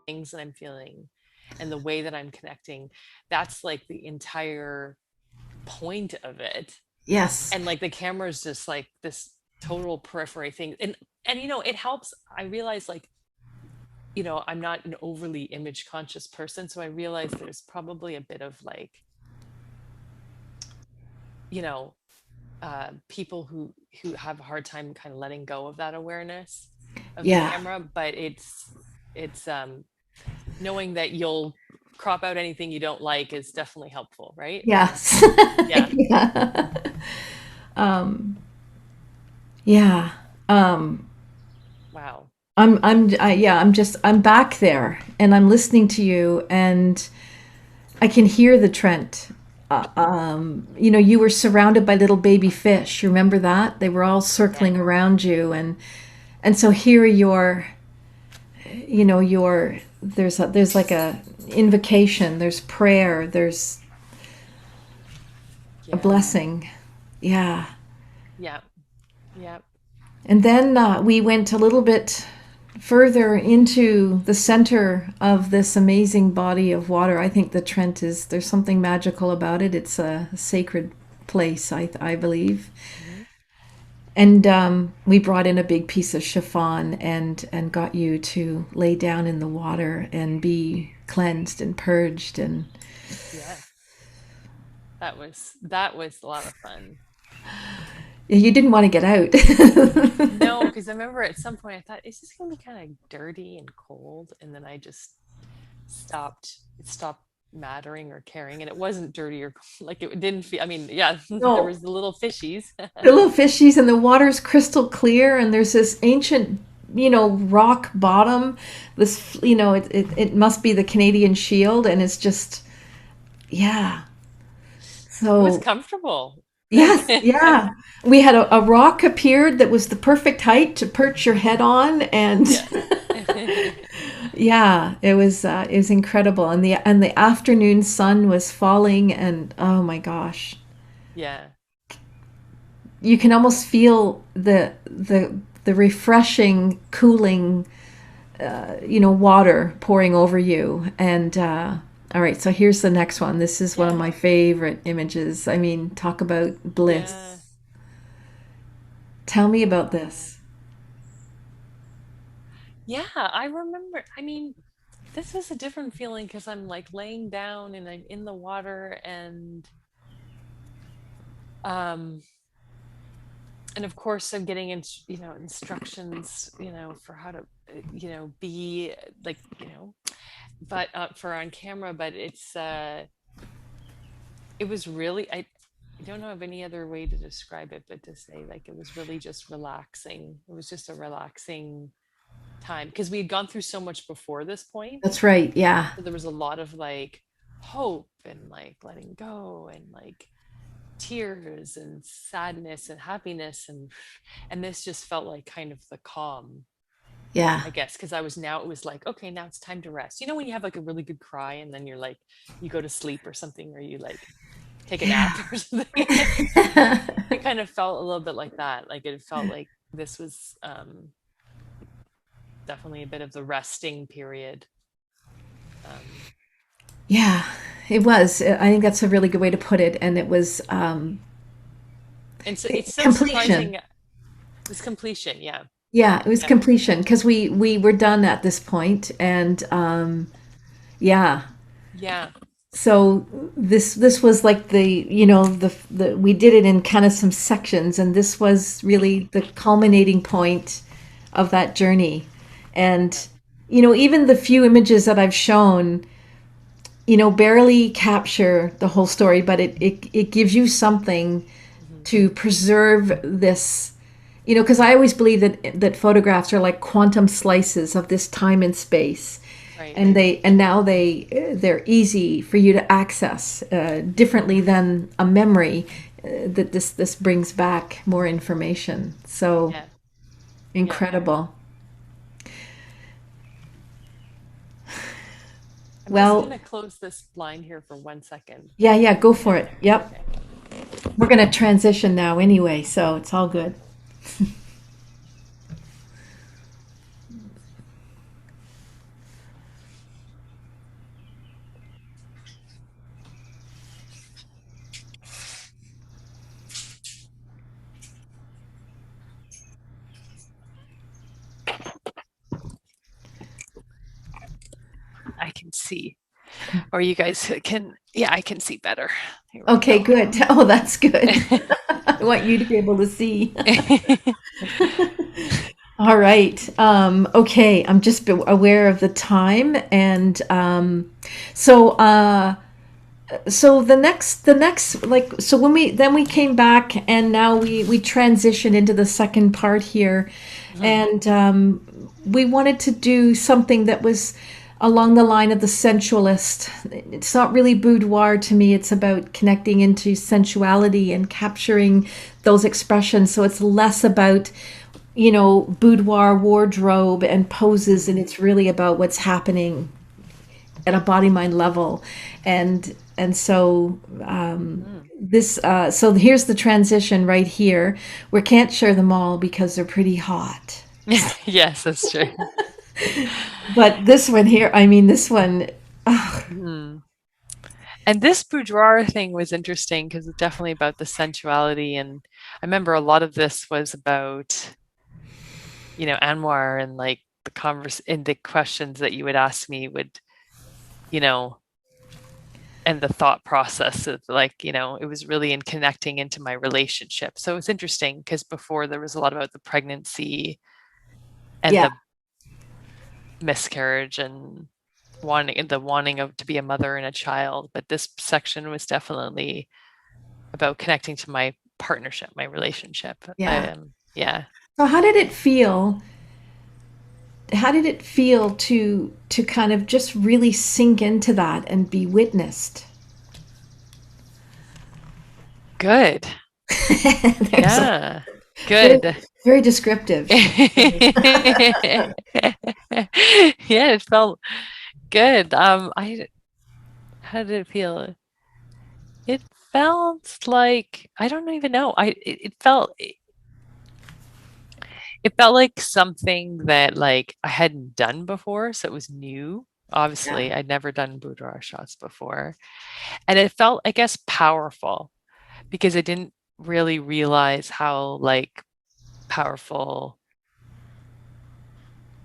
Things that I'm feeling and the way that I'm connecting, that's like the entire point of it. Yes. And like the camera is just like this total periphery thing. And you know, it helps. I realize like, you know, I'm not an overly image conscious person, so I realize there's probably a bit of like, you know, people who have a hard time kind of letting go of that awareness of the Yeah. camera, but it's knowing that you'll crop out anything you don't like is definitely helpful, right? Yes. Yeah. Yeah. Um, yeah. Um, Wow. yeah, I'm back there and I'm listening to you and I can hear the Trent. You know, you were surrounded by little baby fish. You remember that? They were all Yeah. circling around you and so here you're, you know, there's like a invocation, there's prayer, there's a Yeah. blessing. Yeah. Yeah. Yeah. And then we went a little bit further into the center of this amazing body of water. I think the Trent there's something magical about it. It's a sacred place, I believe. Mhm. And we brought in a big piece of chiffon and got you to lay down in the water and be cleansed and purged. And Yeah. That was a lot of fun. you didn't want to get out. No, because I remember at some point I thought, is this gonna be kind of dirty and cold? And then I just it stopped mattering or caring, and it wasn't dirty or like it didn't feel, I mean, yeah, there No, was the little fishies. the little fishies and the water's crystal clear and there's this ancient, you know, rock bottom. This, you know, it must be the Canadian Shield and it's just, yeah. It was So comfortable. yes, yeah. We had a rock appeared that was the perfect height to perch your head on, and Yeah. yeah, it was incredible. And the afternoon sun was falling, and oh my gosh, Yeah. you can almost feel the refreshing, cooling, you know, water pouring over you. And all right, so here's the next one. This is one of Yeah. my favorite images. I mean, talk about Yeah. bliss. Tell me about this. Yeah, I remember. I mean, this was a different feeling because I'm like laying down and I'm in the water um and of course I'm getting in, you know, instructions, you know, for how to you know, be like, you know, but for on camera, but it was really, I don't know of any other way to describe it, but to say like it was really just relaxing. It was just a relaxing time because we had gone through so much before this point. That's right. Yeah. So there was a lot of like hope and like letting go and like tears and sadness and happiness, and this just felt like kind of the calm, Yeah. I guess, because I was now, it was like, okay, now it's time to rest. You know, when you have like a really good cry and then you're like, you go to sleep or something, or you like take a nap Yeah. or something. It kind of felt a little bit like that. Like it felt like this was definitely a bit of the resting period. Um, Yeah. It was. I think that's a really good way to put it. And it was and so it's so completion. surprising. This completion, yeah, Yeah, it was yeah, completion because we were done at this point, and yeah. yeah, So this was like the, you know, the we did it in kind of some sections, and this was really the culminating point of that journey. And even the few images that I've shown, barely capture the whole story, but it gives you something Hmm. to preserve this, because I always believe that photographs are like quantum slices of this time and space, Right. and now they're easy for you to access differently than a memory. That this brings back more information. So Yeah. Yeah. incredible. I'm just Well, gonna close this blind here for 1 second. yeah, yeah, go for Yeah. it. Yep. Okay. We're going to transition now anyway, so it's all good. I can see. Or you guys can, yeah, I can see better. Here we Okay, go. good. Oh, that's good. I want you to be able to see. All right. Okay, I'm just aware of the time, and so so the next like so when we came back, and now we transitioned into the second part here, Mhm. and we wanted to do something that was along the line of the sensualist. It's not really boudoir to me. It's about connecting into sensuality and capturing those expressions. So it's less about boudoir wardrobe and poses, and Mhm. it's really about what's happening at a body mind level, and so Mm. this so here's the transition right here. We can't share them all because they're pretty hot, Yes, that's true. but this one here, I mean, this one, oh, Mhm. And this boudoir thing was interesting because it's definitely about the sensuality. And I remember a lot of this was about, Anwar, and like the converse and the questions that you would ask me would, you know, and the thought process of like, it was really in connecting into my relationship. So it's interesting because before there was a lot about the pregnancy and yeah, the miscarriage and wanting of to be a mother and a child, but this section was definitely about connecting to my partnership, my relationship. yeah. Yeah. So how did it feel to kind of just really sink into that and be witnessed? Good. There's a Yeah. very, Good. very descriptive. Yeah, it felt good. I How did it feel? It felt like I don't even know. It felt like something that like I hadn't done before, so it was new. Yeah, Obviously, I'd never done boudoir shots before. And it felt, I guess, powerful because I didn't really realize how like powerful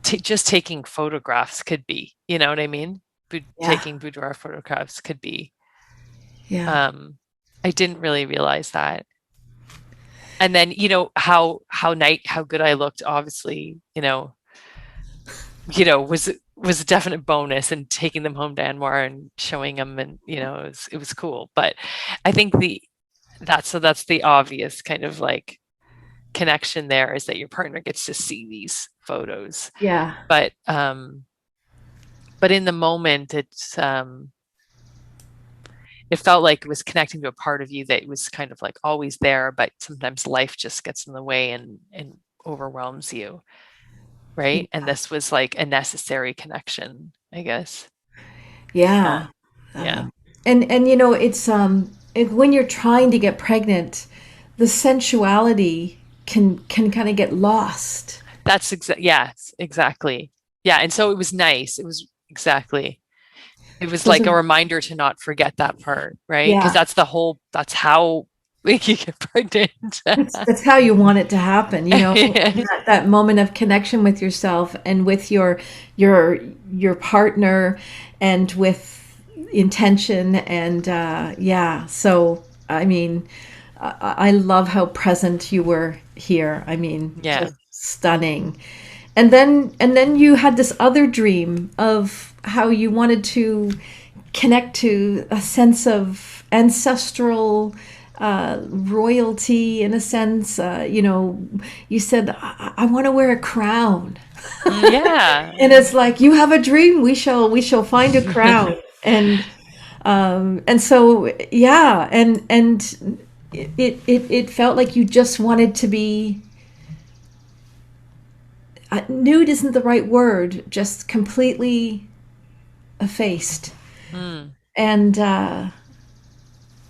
just taking photographs could be. You know what I mean? yeah, Taking boudoir photographs could be. yeah, Um, I didn't really realize that. And then, how good I looked, obviously, was a definite bonus, and taking them home to Anwar and showing them, and it was cool. But I think that's the obvious kind of like connection there, is that your partner gets to see these photos. yeah, But in the moment, it felt like it was connecting to a part of you that was kind of like always there, but sometimes life just gets in the way and overwhelms you, right? And this was like a necessary connection, I guess. yeah. Yeah, And it's when you're trying to get pregnant, the sensuality can kind of get lost. yes, exactly. Yeah, and so it was nice. It was exactly. It was Those like a are, reminder to not forget that part, right? Because yeah. that's how we can get pregnant. That's how you want it to happen, that moment of connection with yourself and with your your partner, and with intention, and yeah. So I mean, I love how present you were here. I mean, Yeah. just stunning. and then you had this other dream of how you wanted to connect to a sense of ancestral royalty in a sense. You said, I want to wear a crown. Yeah. And it's like, you have a dream, we shall find a crown. And so yeah, and it felt like you just wanted to be nude isn't the right word, just completely effaced. Mm. And and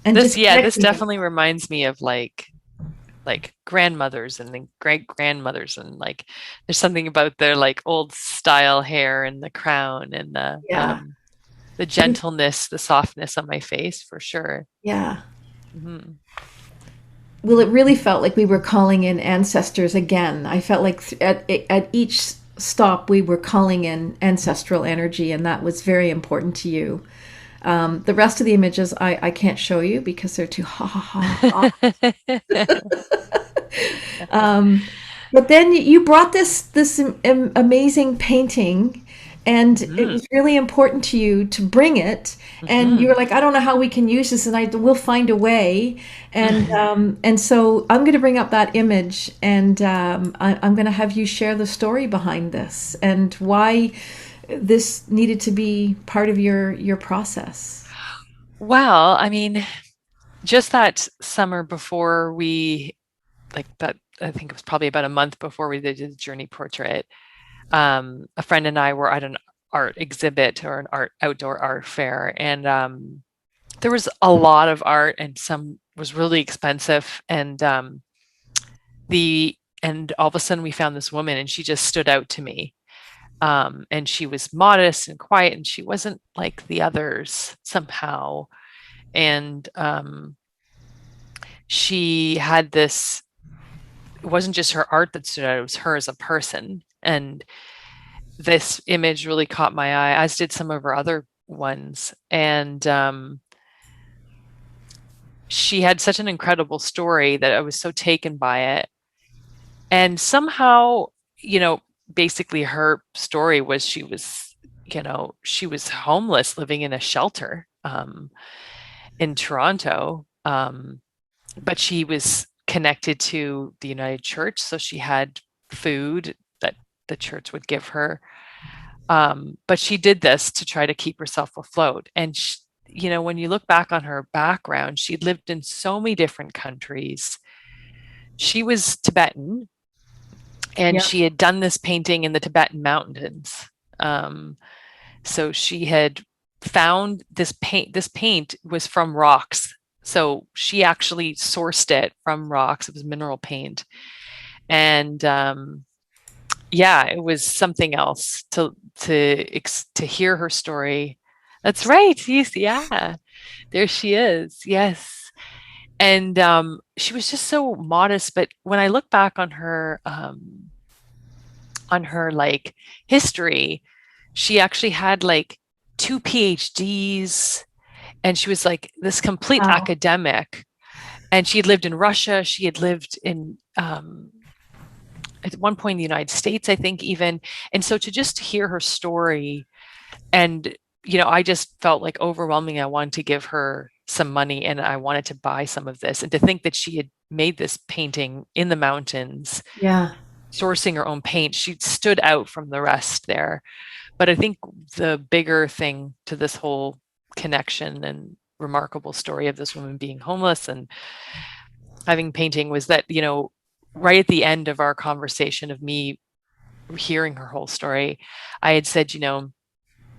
This, just yeah, this connecting. definitely reminds me of like grandmothers and then great grandmothers, and like there's something about their like old style hair and the crown and Yeah. the gentleness, the softness on my face for sure. Yeah. Hmm. Well, it really felt like we were calling in ancestors again. I felt like at each stop we were calling in ancestral energy, and that was very important to you. The rest of the images I can't show you because they're too ha ha ha ha. But then you brought this amazing painting, and it Hmm. was really important to you to bring it. And you were Hmm. like, I don't know how we can use this, and I will find a way. And so I'm going to bring up that image, and I'm going to have you share the story behind this and why this needed to be part of your process. Well, I mean, just that summer before we like that, I think it was probably about a month before we did the journey portrait. A friend and I were at an art exhibit or an art outdoor art fair, and there was a lot of art, and some was really expensive. The and all of a sudden we found this woman, and she just stood out to me. And she was modest and quiet, and she wasn't like the others somehow. And she had this. It wasn't just her art that stood out; it was her as a person. And this image really caught my eye, as did some of her other ones. And she had such an incredible story that I was so taken by it. And somehow, you know, basically her story was she was homeless living in a shelter in Toronto. But she was connected to the United Church, so she had food that the church would give her. But she did this to try to keep herself afloat. And when you look back on her background, she lived in so many different countries. She was Tibetan, and Yeah. she had done this painting in the Tibetan mountains. Um, so she had found this paint. This paint was from rocks. So she actually sourced it from rocks. It was mineral paint. And yeah, it was something else to hear her story. That's right. Yes, yeah. There she is. Yes. And she was just so modest. But when I look back on her like history, she actually had like two PhDs, and she was like this complete Wow. academic. And she had lived in Russia. She had lived in at one point in the United States, I think, even. And so to just hear her story, and I just felt like overwhelming. I wanted to give her some money, and I wanted to buy some of this. And to think that she had made this painting in the mountains, Yeah. sourcing her own paint, she stood out from the rest there. But I think the bigger thing to this whole connection and remarkable story of this woman being homeless and having painting was that, right at the end of our conversation of me hearing her whole story, I had said,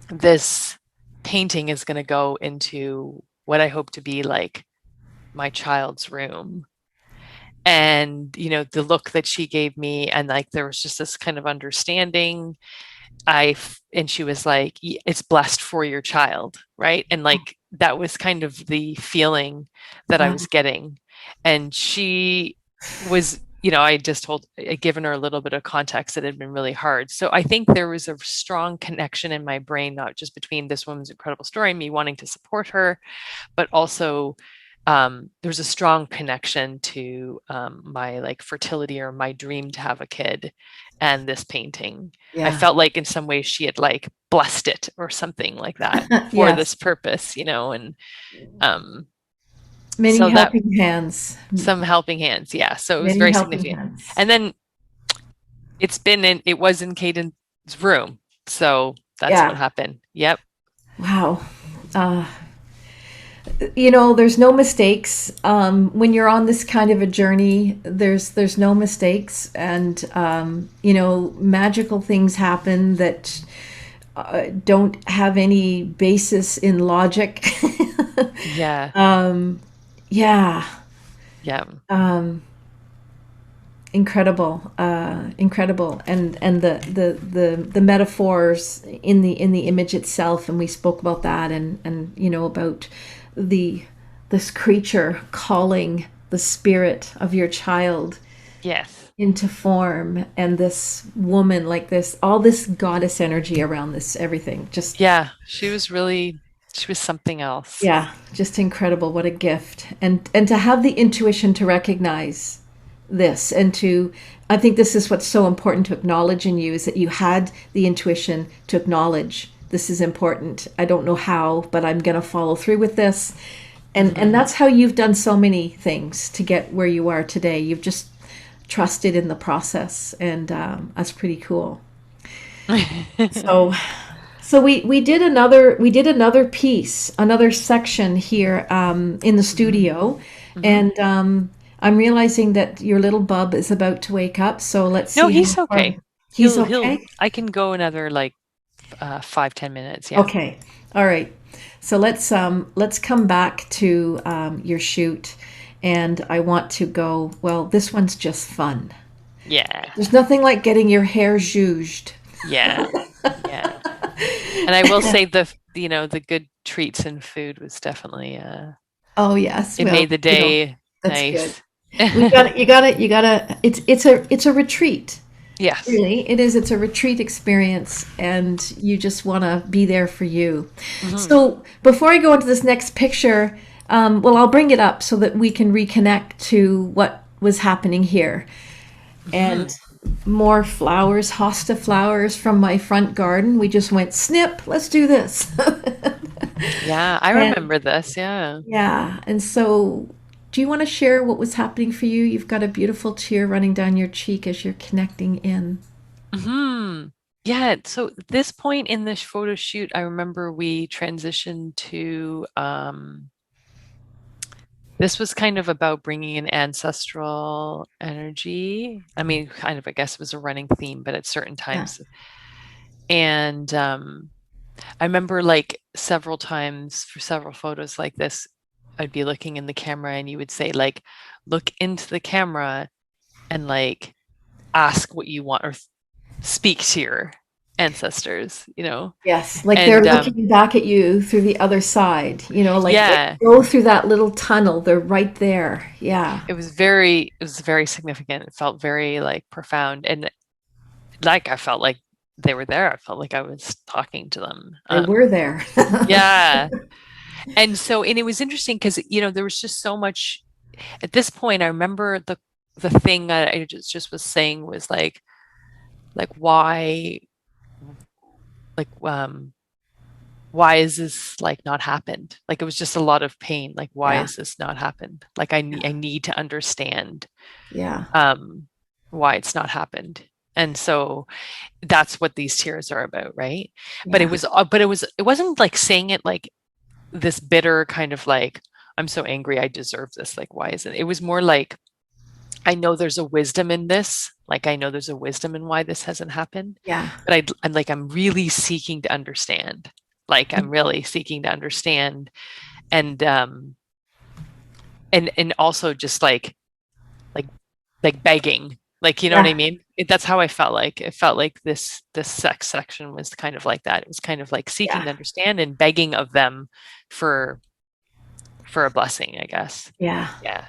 this painting is going to go into what I hope to be like my child's room. And, the look that she gave me, and like there was just this kind of understanding. And she was like, it's blessed for your child, right? And like that was kind of the feeling that I Wow. was getting. And she was, I just I'd given her a little bit of context that had been really hard. So I think there was a strong connection in my brain, not just between this woman's incredible story and me wanting to support her, but also there was a strong connection to my like fertility or my dream to have a kid and this painting. I Yeah. felt like in some ways she had like blessed it or something like that for Yes. this purpose, and um, Many so that helping hands. some helping hands, yeah. So it was Many very helping significant. hands. And then it was in Caden's room, so that's what Yeah. happened. Yep. Wow. Uh, there's no mistakes when you're on this kind of a journey. There's no mistakes, and magical things happen that don't have any basis in logic. Yeah. Yeah. Yeah. Incredible, incredible, and the metaphors in the image itself, and we spoke about that, and about the this creature calling the spirit of your child Yes. into form, and this woman, like this, all this goddess energy around this, everything, just, Yeah. She was something else. yeah, just incredible. What a gift. And to have the intuition to recognize this, and to, I think this is what's so important to acknowledge in you, is that you had the intuition to acknowledge this is important. I don't know how, but I'm going to follow through with this. And Hmm. that's how you've done so many things to get where you are today. You've just trusted in the process, and that's pretty cool. So so we did another piece, another section here in the Hmm. studio, Hmm. and I'm realizing that your little bub is about to wake up. So let's No, see how he's far okay. he's He'll okay. I can go another like 5, 10 minutes. Yeah. Okay, all right. So let's come back to your shoot, and I want to go. Well, this one's just fun. Yeah. There's nothing like getting your hair zhuzhed. Yeah. Yeah. And I will say the good treats and food was definitely Oh yes, it well, made the day that's good. nice. We got it. You got to. It's a retreat. Yes. Really, it is. It's a retreat experience, and you just want to be there for you. Hmm. So before I go into this next picture, well, I'll bring it up so that we can reconnect to what was happening here. And Hmm. more flowers, hosta flowers from my front garden. We just went snip. Let's do this. Yeah, I And remember this. Yeah. yeah, and so do you want to share what was happening for you? You've got a beautiful tear running down your cheek as you're connecting in. Hmm. Yeah, so this point in this photo shoot, I remember we transitioned to this was kind of about bringing in ancestral energy. I mean, kind of, I guess it was a running theme, but at certain Yeah. times. And I remember like several times for several photos like this, I'd be looking in the camera and you would say, like, look into the camera and like ask what you want or speak to your ancestors. Yes, like they're And looking back at you through the other side, like yeah, go through that little tunnel. They're right there. Yeah, it was very significant. It felt very like profound. And like I felt like they were there. I felt like I was talking to them. they were there. Yeah. And it was interesting because there was just so much at this point. I remember the thing that I just was saying was like like why is this like not happened? Like it was just a lot of pain. Like why Yeah, is this not happened? Like I need to understand yeah, um why it's not happened. And so that's what these tears are about, right? But yeah. it wasn't like saying it like this bitter kind of like I'm so angry I deserve this. Like why isn't it? It was more like I know there's a wisdom in this. Like I know there's a wisdom in why this hasn't happened. Yeah. But I'm really seeking to understand. Like I'm really seeking to understand and and also just like begging. Like you know what I Yeah. mean? That's how I felt like. It felt like this sex section was kind of like that. It was kind of like seeking Yeah. to understand and begging of them for for a blessing, I guess. Yeah. Yeah.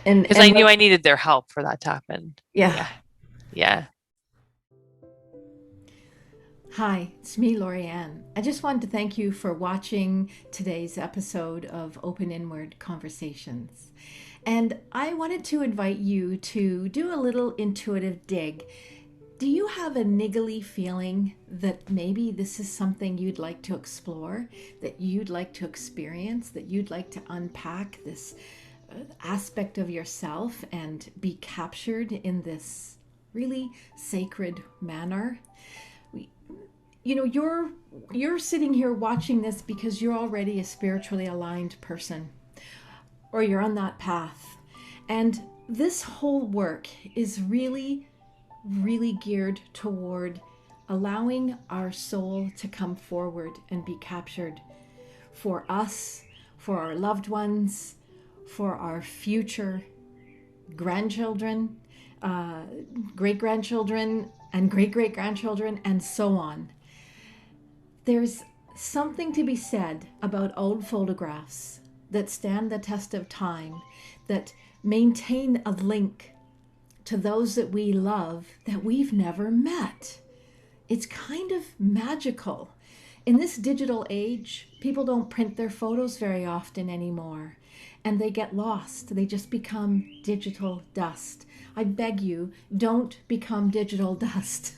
And Because I and knew like, I needed their help for that to happen. yeah. Yeah. Yeah. Hi, it's me, Lorianne. I just wanted to thank you for watching today's episode of Open Inward Conversations. And I wanted to invite you to do a little intuitive dig. Do you have a niggly feeling that maybe this is something you'd like to explore, that you'd like to experience, that you'd like to unpack this aspect of yourself and be captured in this really sacred manner? You're sitting here watching this because you're already a spiritually aligned person, or you're on that path. And this whole work is really geared toward allowing our soul to come forward and be captured for us, for our loved ones, for our future grandchildren, great grandchildren, and great great grandchildren, and so on. There's something to be said about old photographs that stand the test of time, that maintain a link to those that we love that we've never met. It's kind of magical. In this digital age, people don't print their photos very often anymore, and they get lost. They just become digital dust. I beg you, don't become digital dust.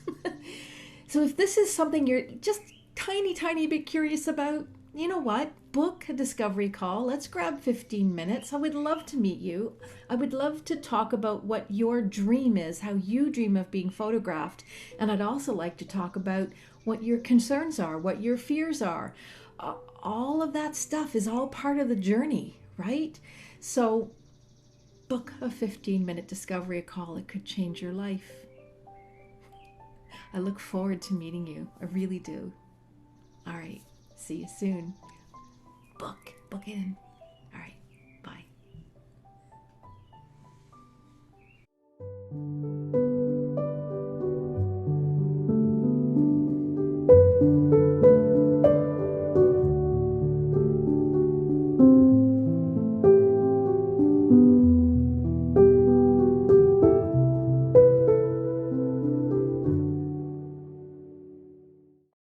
So if this is something you're just tiny bit curious about, you know what? Book a discovery call. Let's grab 15 minutes. I would love to meet you. I would love to talk about what your dream is, how you dream of being photographed. And I'd also like to talk about what your concerns are, what your fears are. All of that stuff is all part of the journey, right? So book a 15-minute discovery call. It could change your life. I look forward to meeting you. I really do. All right. See you soon. Book it in.